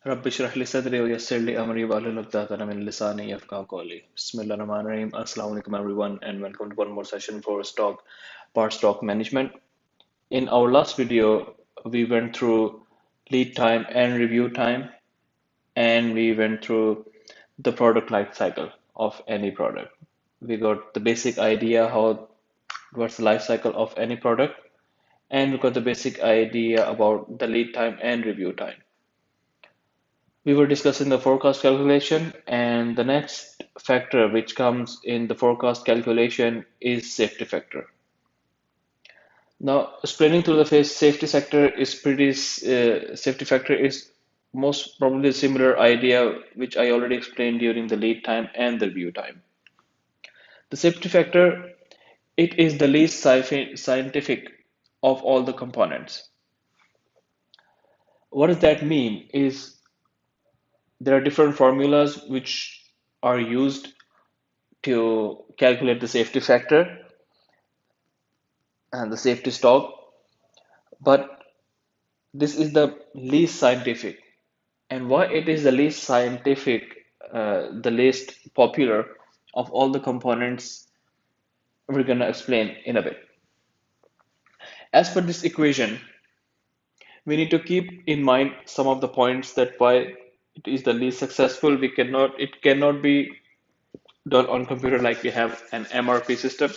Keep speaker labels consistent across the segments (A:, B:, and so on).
A: رب اشرح لي صدري ويسر لي أمري واحلل عقدة من لساني يفقهوا قولي. Bismillahirrahmanirrahim. Assalamu alaikum everyone and welcome to one more session for stock management. In our last video, we went through lead time and review time, and we went through the product life cycle of any product. We got the basic idea how what's the life cycle of any product, and we got the basic idea about the lead time and review time. We were discussing the forecast calculation, and the next factor which comes in the forecast calculation is safety factor. Now, explaining through the phase safety sector is safety factor is most probably a similar idea which I already explained during the lead time and the review time. The safety factor, it is the least scientific of all the components. What does that mean? Is there are different formulas which are used to calculate the safety factor and the safety stock, but this is the least scientific. And why it is the least scientific, the least popular of all the components, we're going to explain in a bit. As per this equation, we need to keep in mind some of the points that why it is the least successful. It cannot be done on computer like we have an MRP system.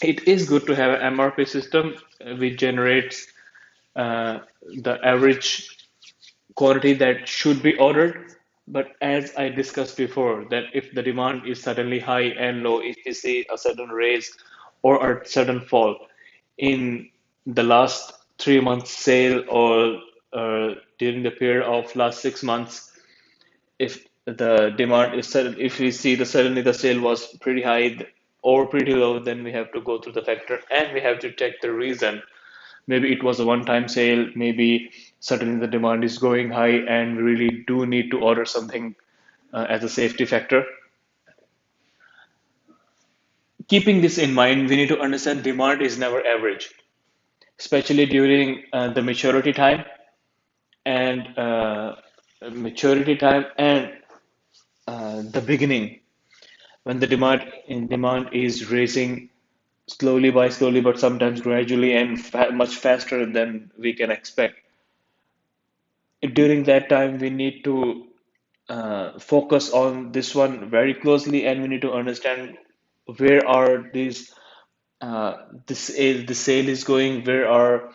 A: It is good to have an MRP system which generates the average quantity that should be ordered. But as I discussed before, that if the demand is suddenly high and low, if you see a sudden raise or a sudden fall in the last 3 months sale or during the period of last 6 months, if the demand is sudden, if we see the suddenly the sale was pretty high or pretty low, then we have to go through the factor and we have to check the reason. Maybe it was a one-time sale, maybe suddenly the demand is going high and we really do need to order something as a safety factor. Keeping this in mind, we need to understand demand is never average, especially during and maturity time and the beginning when the demand is raising slowly but sometimes gradually and much faster than we can expect. During that time, we need to focus on this one very closely, and we need to understand where are these the sale is going, where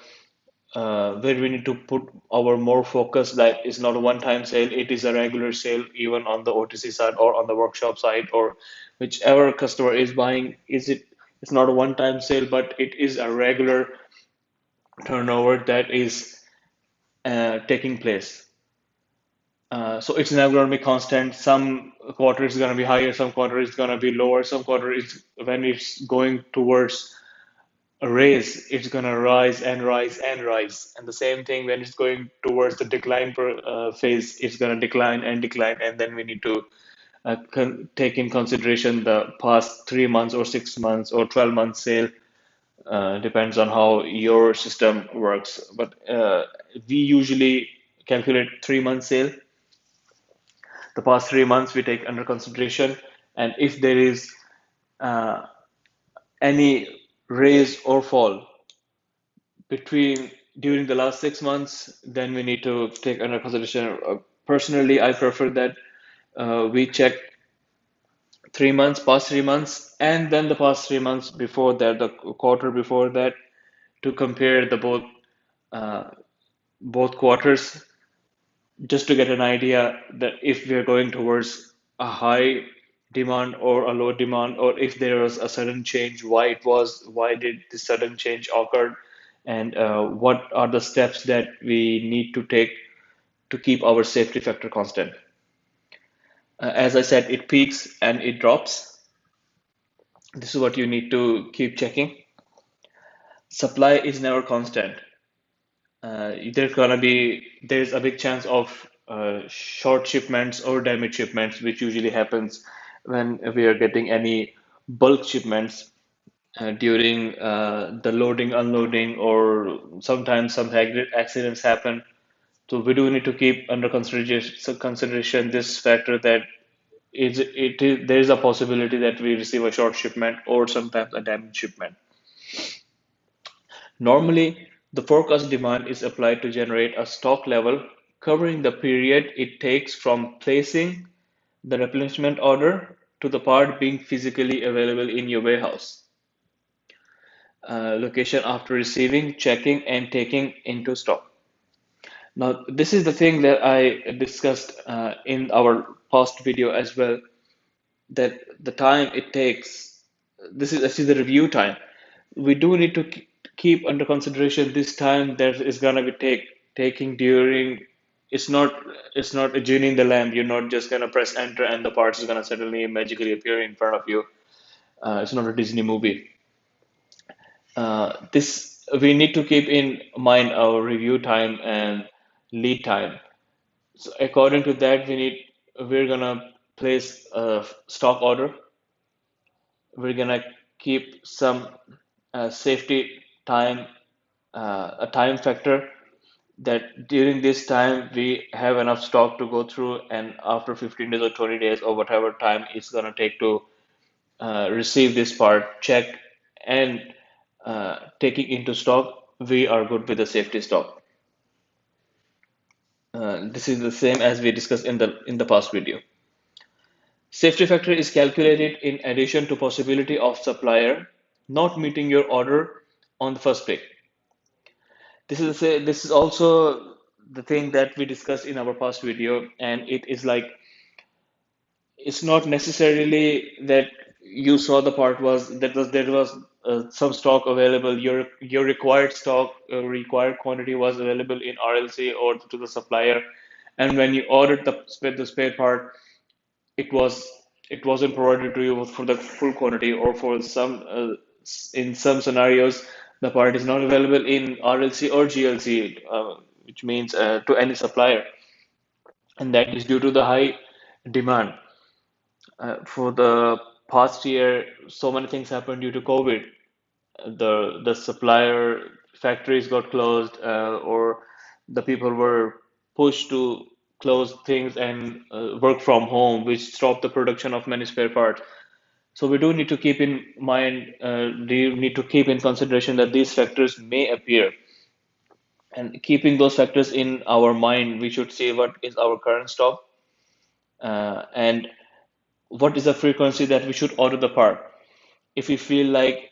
A: we need to put our more focus. That is not a one-time sale; it is a regular sale, even on the OTC side or on the workshop side or whichever customer is buying. It's not a one-time sale, but it is a regular turnover that is taking place. So it's never going to be constant. Some quarter is going to be higher, some quarter is going to be lower, some quarter is when it's going towards a raise, it's going to rise and rise and rise. And the same thing when it's going towards the decline phase, it's going to decline and decline. And then we need to take in consideration the past 3 months or 6 months or 12 months sale. Depends on how your system works. But we usually calculate 3 month sale. The past 3 months we take under consideration, and if there is uh, any raise or fall between during the last 6 months, then we need to take under consideration. Personally, I prefer that we check 3 months, past 3 months, and then the past 3 months before that, the quarter before that, to compare the uh, both quarters, just to get an idea that if we are going towards a high demand or a low demand, or if there was a sudden change, why did this sudden change occur, and what are the steps that we need to take to keep our safety factor constant. As I said, it peaks and it drops. This is what you need to keep checking. Supply is never constant. There's a big chance of short shipments or damaged shipments, which usually happens when we are getting any bulk shipments during the loading, unloading, or sometimes some accidents happen. So we do need to keep under consideration this factor that there is a possibility that we receive a short shipment or sometimes a damaged shipment. Normally, the forecast demand is applied to generate a stock level covering the period it takes from placing the replenishment order to the part being physically available in your warehouse location after receiving, checking, and taking into stock. Now, this is the thing that I discussed in our past video as well, that the time it takes, this is actually the review time. We do need to keep under consideration this time that is gonna be taking during. It's not it's not a genie in the lamp. You're not just gonna press enter and the parts is gonna suddenly magically appear in front of you. It's not a Disney movie. This we need to keep in mind our review time and lead time. So according to that, we're gonna place a stock order. We're gonna keep some safety time, a time factor that during this time we have enough stock to go through, and after 15 days or 20 days or whatever time it's gonna take to receive this part, check and taking into stock, we are good with the safety stock. This is the same as we discussed in the past video. Safety factor is calculated in addition to possibility of supplier not meeting your order on the first day. This is also the thing that we discussed in our past video, and it is like it's not necessarily that you saw the part was that was there was some stock available. Your required stock, required quantity was available in RLC or to the supplier, and when you ordered the spare part, it was it wasn't provided to you for the full quantity, or for some in some scenarios the part is not available in RLC or GLC, which means to any supplier, and that is due to the high demand. For the past year, so many things happened due to COVID. The supplier factories got closed, or the people were pushed to close things and work from home, which stopped the production of many spare parts. So we do need to keep in mind, do need to keep in consideration that these factors may appear. And keeping those factors in our mind, we should see what is our current stock, and what is the frequency that we should order the part. If we feel like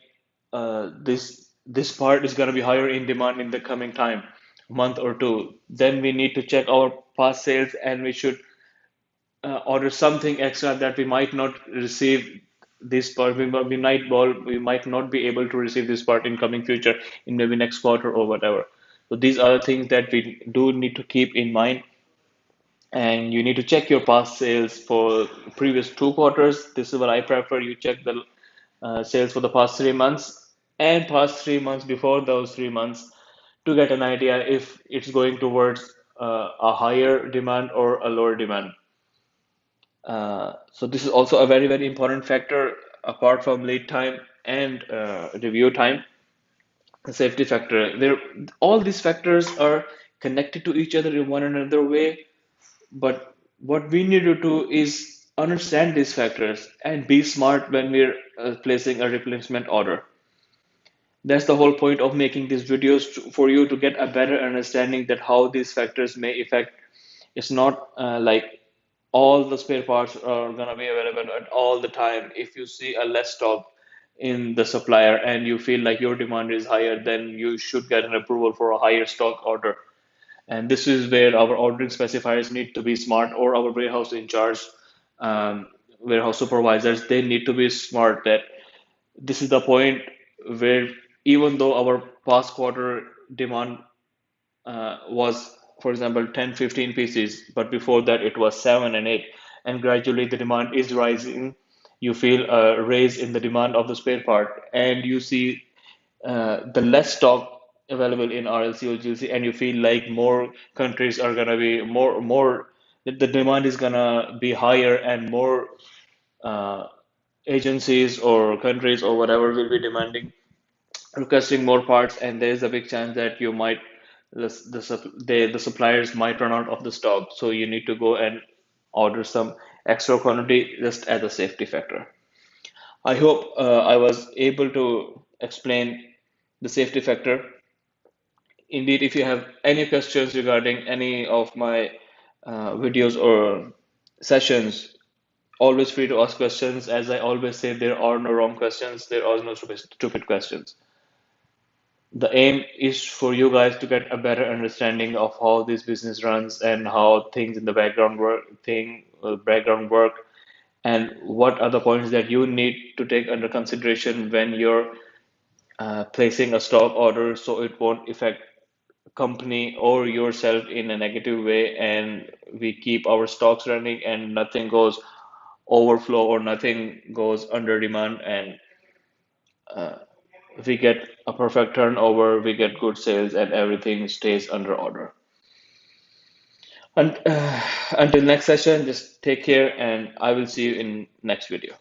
A: this part is going to be higher in demand in the coming time, month or two, then we need to check our past sales, and we should order something extra that we might not receive this part. We might not be able to receive this part in coming future, in maybe next quarter or whatever. So these are the things that we do need to keep in mind, and you need to check your past sales for previous 2 quarters. This is what I prefer. You check the sales for the past 3 months and past 3 months before those 3 months to get an idea if it's going towards a higher demand or a lower demand. So this is also a very, very important factor apart from lead time and review time, the safety factor. All these factors are connected to each other in one another way, but what we need to do is understand these factors and be smart when we're placing a replacement order. That's the whole point of making these videos for you to get a better understanding that how these factors may affect. It's not like all the spare parts are gonna be available at all the time. If you see a less stock in the supplier and you feel like your demand is higher, then you should get an approval for a higher stock order. And this is where our ordering specifiers need to be smart, or our warehouse in charge, warehouse supervisors, they need to be smart that this is the point where even though our past quarter demand was, for example, 10, 15 pieces, but before that it was 7 and 8, and gradually the demand is rising. You feel a raise in the demand of the spare part, and you see the less stock available in RLC or GLC, and you feel like more countries are gonna be more the demand is gonna be higher, and more uh, agencies or countries or whatever will be demanding requesting more parts, and there is a big chance that you might the suppliers might run out of the stock, so you need to go and order some extra quantity just as a safety factor. I hope I was able to explain the safety factor. Indeed, if you have any questions regarding any of my videos or sessions, always free to ask questions. As I always say, there are no wrong questions, there are no stupid questions. The aim is for you guys to get a better understanding of how this business runs and how things in the background work, and what are the points that you need to take under consideration when you're placing a stock order, so it won't affect company or yourself in a negative way, and we keep our stocks running and nothing goes overflow or nothing goes under demand, and we get a perfect turnover, we get good sales, and everything stays under order. And until next session, just take care, and I will see you in next video.